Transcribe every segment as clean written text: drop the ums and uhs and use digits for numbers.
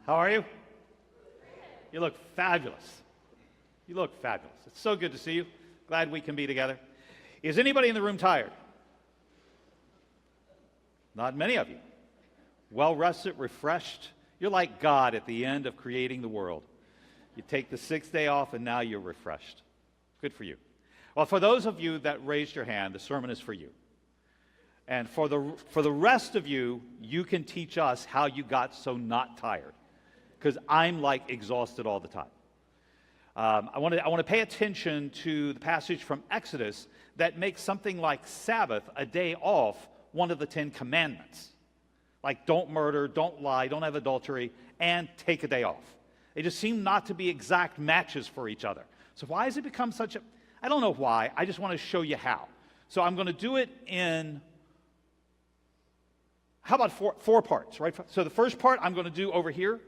How are you? You look fabulous. You look fabulous. It's so good to see you. Glad we can be together. Is anybody in the room tired? Not many of you. Well rested, refreshed. You're like God at the end of creating the world. You take the sixth day off and now you're refreshed. Good for you. Well, for those of you that raised your hand, the sermon is for you. And for the rest of you, you can teach us how you got so not tired. Because I'm like exhausted all the time. I want to pay attention to the passage from Exodus that makes something like Sabbath, a day off, one of the 10 commandments. Like don't murder, don't lie, don't have adultery, and take a day off. They just seem not to be exact matches for each other. So why has it become such a... I don't know why. I just want to show you how. So I'm going to do it in... How about four parts, right? So the first part I'm going to do over here,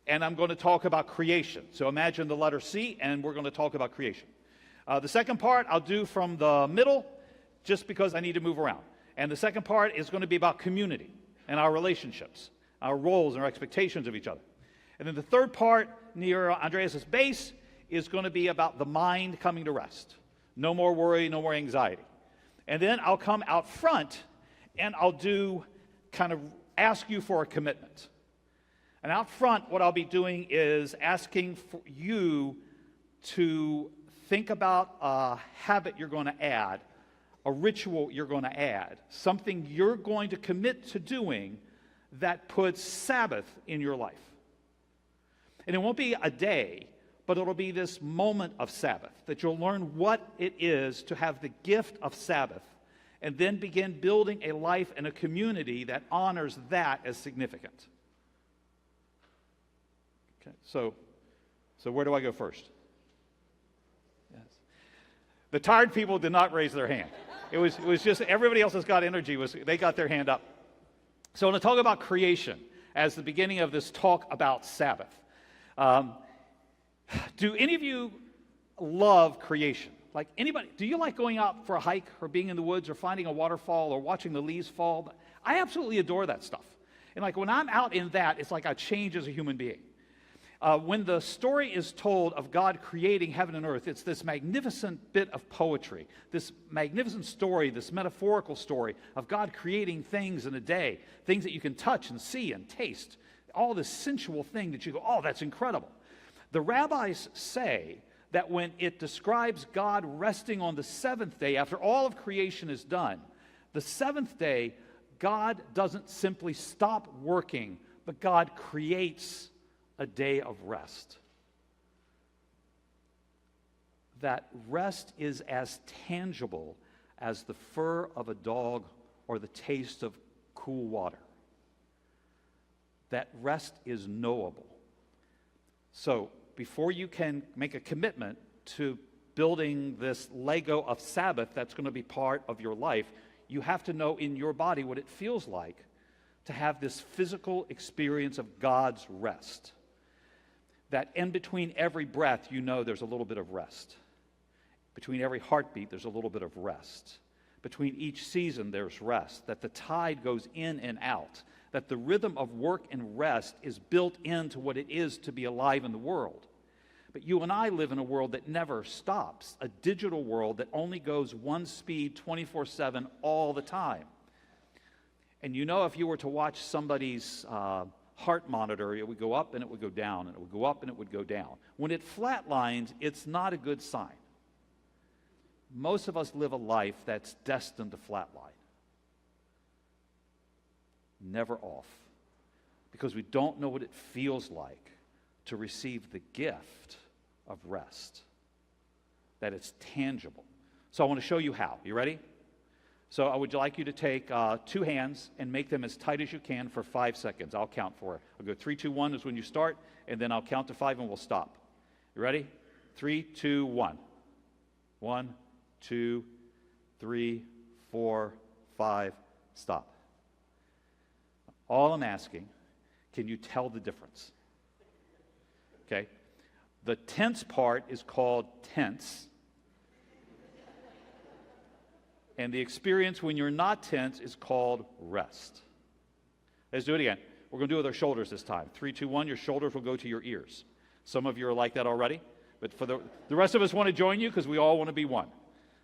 and I'm going to talk about creation. So imagine the letter C, and we're going to talk about creation. The second part I'll do from the middle, just because I need to move around. And the second part is going to be about community and our relationships, our roles and our expectations of each other. And then the third part, near Andreas' base, is going to be about the mind coming to rest. No more worry, no more anxiety. And then I'll come out front, and I'll do kind of ask you for a commitment. And out front, what I'll be doing is asking for you to think about a habit you're going to add, a ritual you're going to add, something you're going to commit to doing that puts Sabbath in your life. And it won't be a day, but it'll be this moment of Sabbath, that you'll learn what it is to have the gift of Sabbath, and then begin building a life and a community that honors that as significant. Okay, so where do I go first? Yes. The tired people did not raise their hand. It was just everybody else that's got energy, they got their hand up. So I want to talk about creation as the beginning of this talk about Sabbath. Do any of you love creation? Like anybody, do you like going out for a hike or being in the woods or finding a waterfall or watching the leaves fall? I absolutely adore that stuff. And like when I'm out in that, it's like I change as a human being. When the story is told of God creating heaven and earth, it's this magnificent bit of poetry, this magnificent story, this metaphorical story of God creating things in a day, things that you can touch and see and taste, all this sensual thing that you go, oh, that's incredible. The rabbis say that when it describes God resting on the seventh day, after all of creation is done, the seventh day, God doesn't simply stop working, but God creates a day of rest. That rest is as tangible as the fur of a dog or the taste of cool water. That rest is knowable. So before you can make a commitment to building this Lego of Sabbath that's going to be part of your life, you have to know in your body what it feels like to have this physical experience of God's rest. That in between every breath, you know there's a little bit of rest. Between every heartbeat, there's a little bit of rest. Between each season, there's rest. That the tide goes in and out. That the rhythm of work and rest is built into what it is to be alive in the world. But you and I live in a world that never stops, a digital world that only goes one speed 24/7 all the time. And you know, if you were to watch somebody's heart monitor, it would go up and it would go down, and it would go up and it would go down. When it flatlines, it's not a good sign. Most of us live a life that's destined to flatline. Never off. Because we don't know what it feels like to receive the gift of rest. That it's tangible. So I want to show you how. You ready? So I would like you to take 2 hands and make them as tight as you can for 5 seconds. I'll count for it. I'll go 3, 2, 1 is when you start, and then I'll count to 5 and we'll stop. You ready? 3, 2, 1. 1, 2, 3, 4, 5, stop. All I'm asking, can you tell the difference? Okay? The tense part is called tense. And the experience when you're not tense is called rest. Let's do it again. We're going to do it with our shoulders this time. 3, 2, 1, your shoulders will go to your ears. Some of you are like that already, but for the rest of us want to join you because we all want to be one.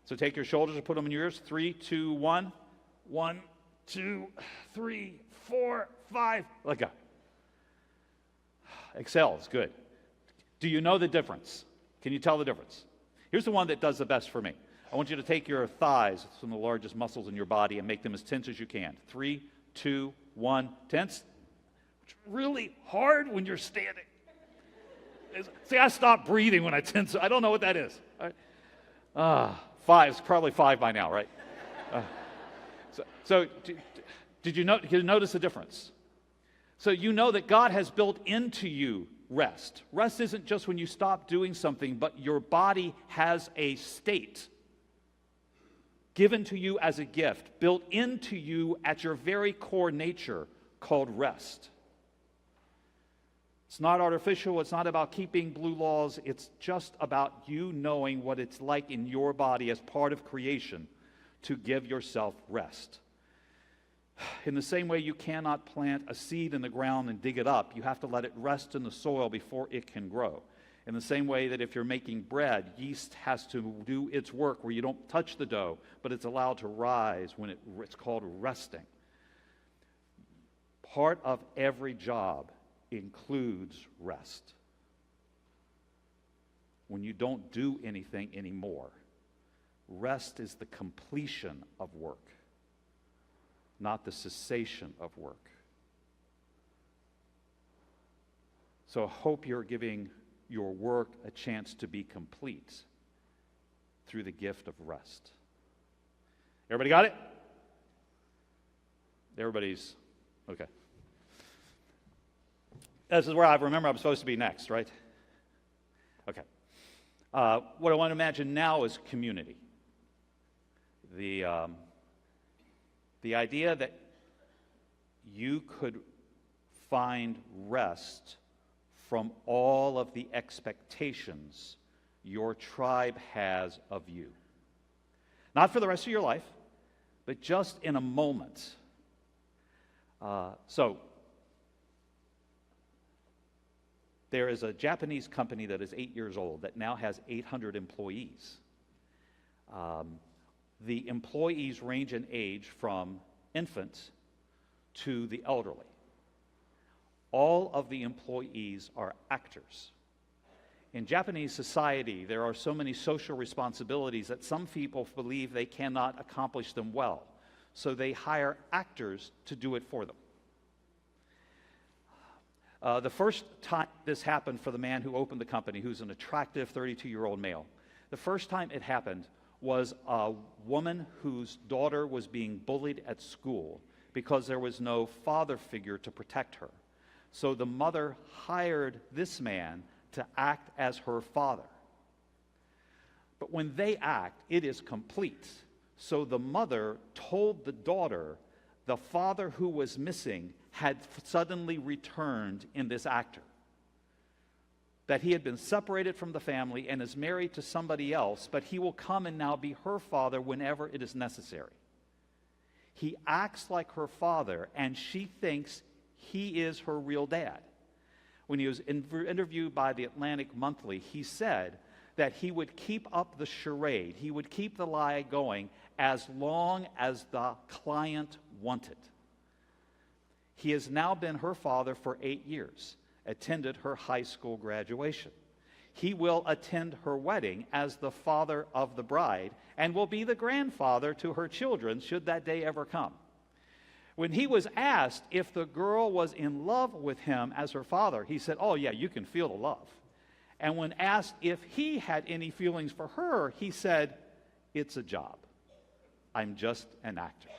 So take your shoulders and put them in your ears. 3, 2, 1. 1, 2, 3, 4, 5. Let go. Exhale is good. Do you know the difference? Can you tell the difference? Here's the one that does the best for me. I want you to take your thighs, some of the largest muscles in your body, and make them as tense as you can. 3, 2, 1, tense. It's really hard when you're standing. See, I stop breathing when I tense. I don't know what that is. Right? 5. It's probably 5 by now, right? So did you notice the difference? So you know that God has built into you rest. Rest isn't just when you stop doing something, but your body has a state given to you as a gift, built into you at your very core nature, called rest. It's not artificial. It's not about keeping blue laws. It's just about you knowing what it's like in your body as part of creation to give yourself rest. In the same way you cannot plant a seed in the ground and dig it up, you have to let it rest in the soil before it can grow. In the same way that if you're making bread, yeast has to do its work where you don't touch the dough, but it's allowed to rise when it's called resting. Part of every job includes rest. When you don't do anything anymore, rest is the completion of work, not the cessation of work. So I hope you're giving your work a chance to be complete through the gift of rest. Everybody got it? Everybody's okay. This is where I remember I'm supposed to be next, right? Okay. What I want to imagine now is community. The idea that you could find rest from all of the expectations your tribe has of you. Not for the rest of your life, but just in a moment. So, there is a Japanese company that is 8 years old that now has 800 employees. The employees range in age from infants to the elderly. All of the employees are actors. In Japanese society, there are so many social responsibilities that some people believe they cannot accomplish them well. So they hire actors to do it for them. The first time this happened for the man who opened the company, who's an attractive 32-year-old male, the first time it happened was a woman whose daughter was being bullied at school because there was no father figure to protect her. So the mother hired this man to act as her father. But when they act, it is complete. So the mother told the daughter the father who was missing had suddenly returned in this actor. That he had been separated from the family and is married to somebody else, but he will come and now be her father whenever it is necessary. He acts like her father, and she thinks he is her real dad. When he was interviewed by the Atlantic Monthly, he said that he would keep up the charade, he would keep the lie going as long as the client wanted. He has now been her father for 8 years, attended her high school graduation. He will attend her wedding as the father of the bride and will be the grandfather to her children should that day ever come. When he was asked if the girl was in love with him as her father, he said, "Oh yeah, you can feel the love." And when asked if he had any feelings for her, he said, "It's a job. I'm just an actor."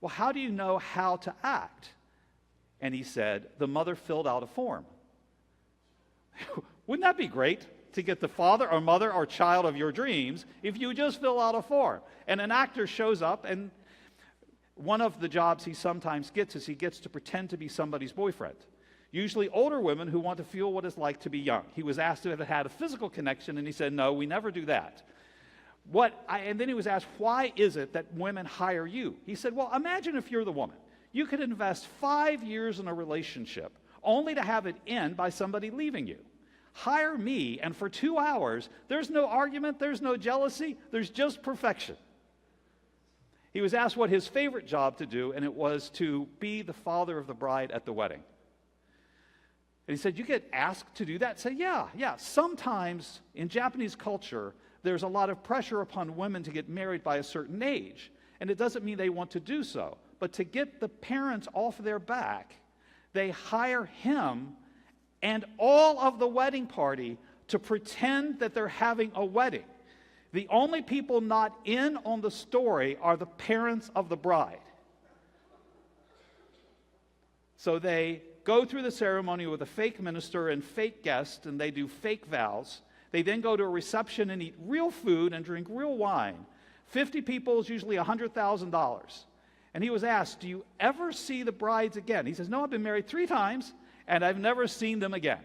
Well, how do you know how to act? And he said, the mother filled out a form. Wouldn't that be great to get the father or mother or child of your dreams if you just fill out a form? And an actor shows up, and one of the jobs he sometimes gets is he gets to pretend to be somebody's boyfriend. Usually older women who want to feel what it's like to be young. He was asked if it had a physical connection, and he said, "No, we never do that." And then he was asked, "Why is it that women hire you?" He said, "Well, imagine if you're the woman. You could invest 5 years in a relationship only to have it end by somebody leaving you. Hire me, and for 2 hours, there's no argument, there's no jealousy, there's just perfection. He was asked what his favorite job to do, and it was to be the father of the bride at the wedding. And he said, you get asked to do that? Say, yeah. Sometimes in Japanese culture, there's a lot of pressure upon women to get married by a certain age. And it doesn't mean they want to do so. But to get the parents off their back, they hire him and all of the wedding party to pretend that they're having a wedding. The only people not in on the story are the parents of the bride. So they go through the ceremony with a fake minister and fake guests, and they do fake vows. They then go to a reception and eat real food and drink real wine. 50 people is usually $100,000. And he was asked, do you ever see the brides again? He says, no, I've been married 3 times, and I've never seen them again.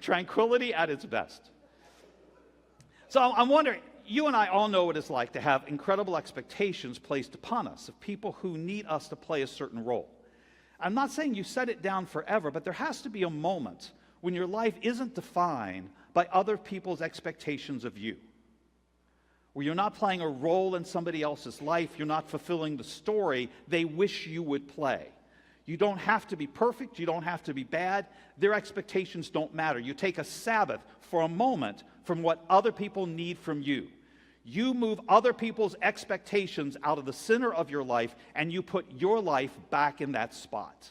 Tranquility at its best. So I'm wondering, you and I all know what it's like to have incredible expectations placed upon us of people who need us to play a certain role. I'm not saying you set it down forever, but there has to be a moment when your life isn't defined by other people's expectations of you. Where you're not playing a role in somebody else's life, you're not fulfilling the story they wish you would play. You don't have to be perfect, you don't have to be bad, their expectations don't matter. You take a Sabbath for a moment from what other people need from you. You move other people's expectations out of the center of your life, and you put your life back in that spot.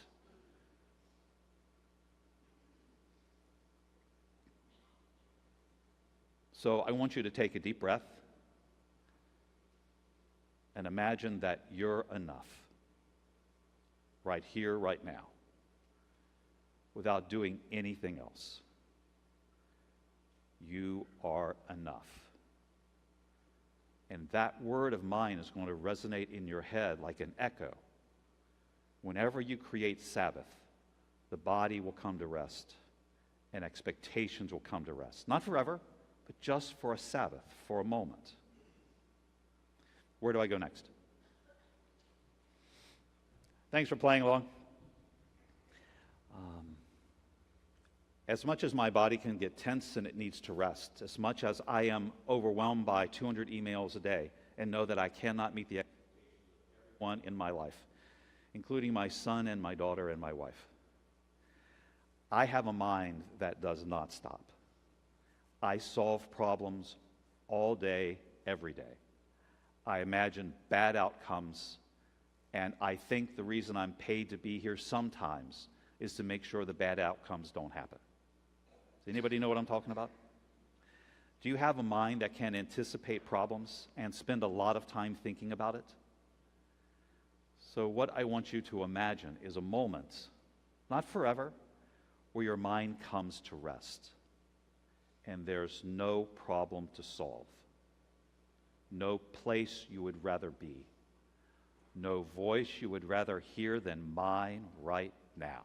So I want you to take a deep breath and imagine that you're enough right here, right now, without doing anything else. You are enough. And that word of mine is going to resonate in your head like an echo. Whenever you create Sabbath, the body will come to rest, and expectations will come to rest. Not forever, but just for a Sabbath, for a moment. Where do I go next? Thanks for playing along. As much as my body can get tense and it needs to rest, as much as I am overwhelmed by 200 emails a day and know that I cannot meet the one in my life, including my son and my daughter and my wife, I have a mind that does not stop. I solve problems all day, every day. I imagine bad outcomes, and I think the reason I'm paid to be here sometimes is to make sure the bad outcomes don't happen. Does anybody know what I'm talking about? Do you have a mind that can anticipate problems and spend a lot of time thinking about it? So what I want you to imagine is a moment, not forever, where your mind comes to rest and there's no problem to solve, no place you would rather be, no voice you would rather hear than mine right now.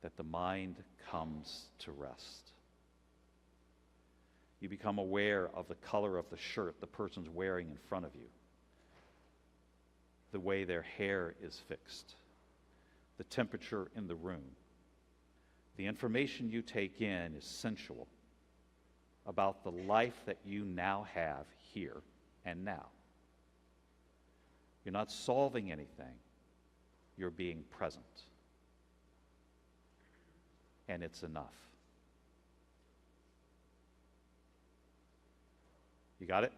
That the mind comes to rest. You become aware of the color of the shirt the person's wearing in front of you, the way their hair is fixed, the temperature in the room. The information you take in is sensual about the life that you now have here and now. You're not solving anything. You're being present. And it's enough. You got it?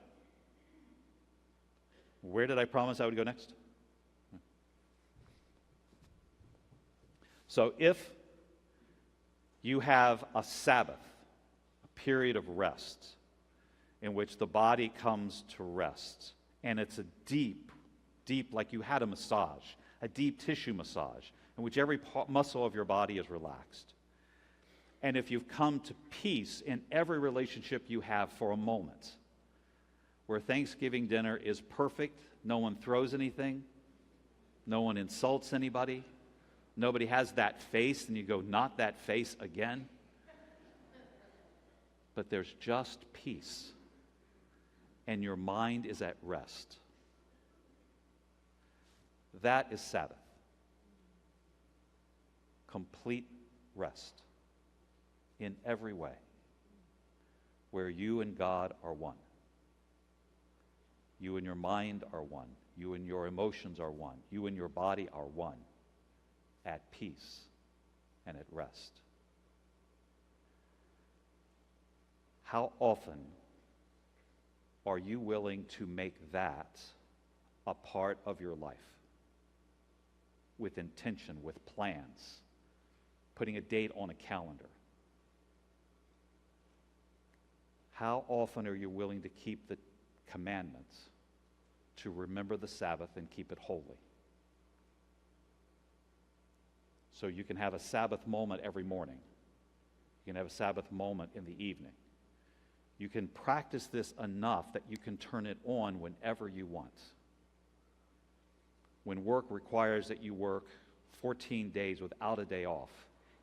Where did I promise I would go next? So if you have a Sabbath, a period of rest, in which the body comes to rest, and it's a deep, like you had a massage, a deep tissue massage, in which every muscle of your body is relaxed. And if you've come to peace in every relationship you have for a moment, where Thanksgiving dinner is perfect, no one throws anything, no one insults anybody, nobody has that face, and you go, not that face again. But there's just peace, and your mind is at rest. That is Sabbath. Complete rest in every way, where you and God are one. You and your mind are one. You and your emotions are one. You and your body are one, at peace and at rest. How often are you willing to make that a part of your life? With intention, with plans, putting a date on a calendar. How often are you willing to keep the commandments, to remember the Sabbath and keep it holy? So you can have a Sabbath moment every morning. You can have a Sabbath moment in the evening. You can practice this enough that you can turn it on whenever you want. When work requires that you work 14 days without a day off,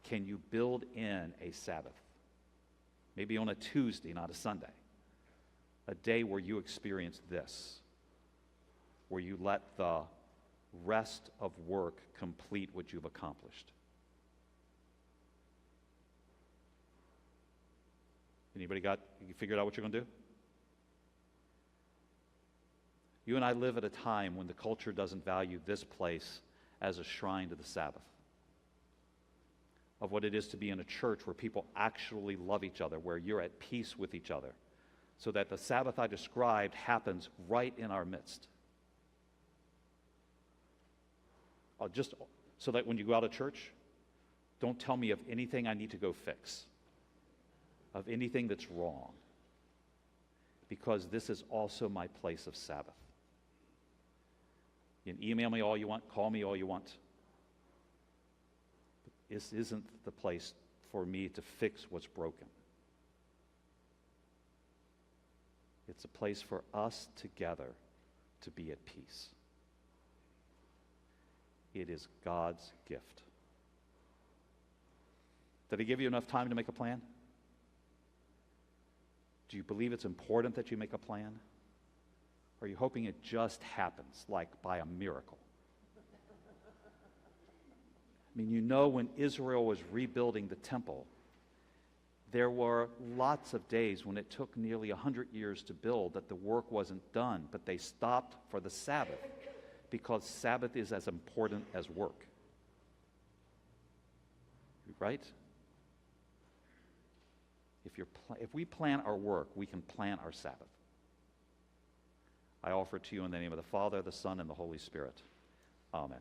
can you build in a Sabbath? Maybe on a Tuesday, not a Sunday. A day where you experience this, where you let the rest of work complete what you've accomplished. Anybody you figured out what you're going to do? You and I live at a time when the culture doesn't value this place as a shrine to the Sabbath, of what it is to be in a church where people actually love each other, where you're at peace with each other, so that the Sabbath I described happens right in our midst. Just so that when you go out of church, don't tell me of anything I need to go fix, of anything that's wrong, because this is also my place of Sabbath. You can email me all you want, call me all you want. But this isn't the place for me to fix what's broken. It's a place for us together to be at peace. It is God's gift. Did He give you enough time to make a plan? Do you believe it's important that you make a plan? Or are you hoping it just happens, like by a miracle? I mean, you know, when Israel was rebuilding the temple, there were lots of days when it took nearly 100 years to build that the work wasn't done, but they stopped for the Sabbath, because Sabbath is as important as work. Right? If we plan our work, we can plan our Sabbath. I offer it to you in the name of the Father, the Son, and the Holy Spirit. Amen.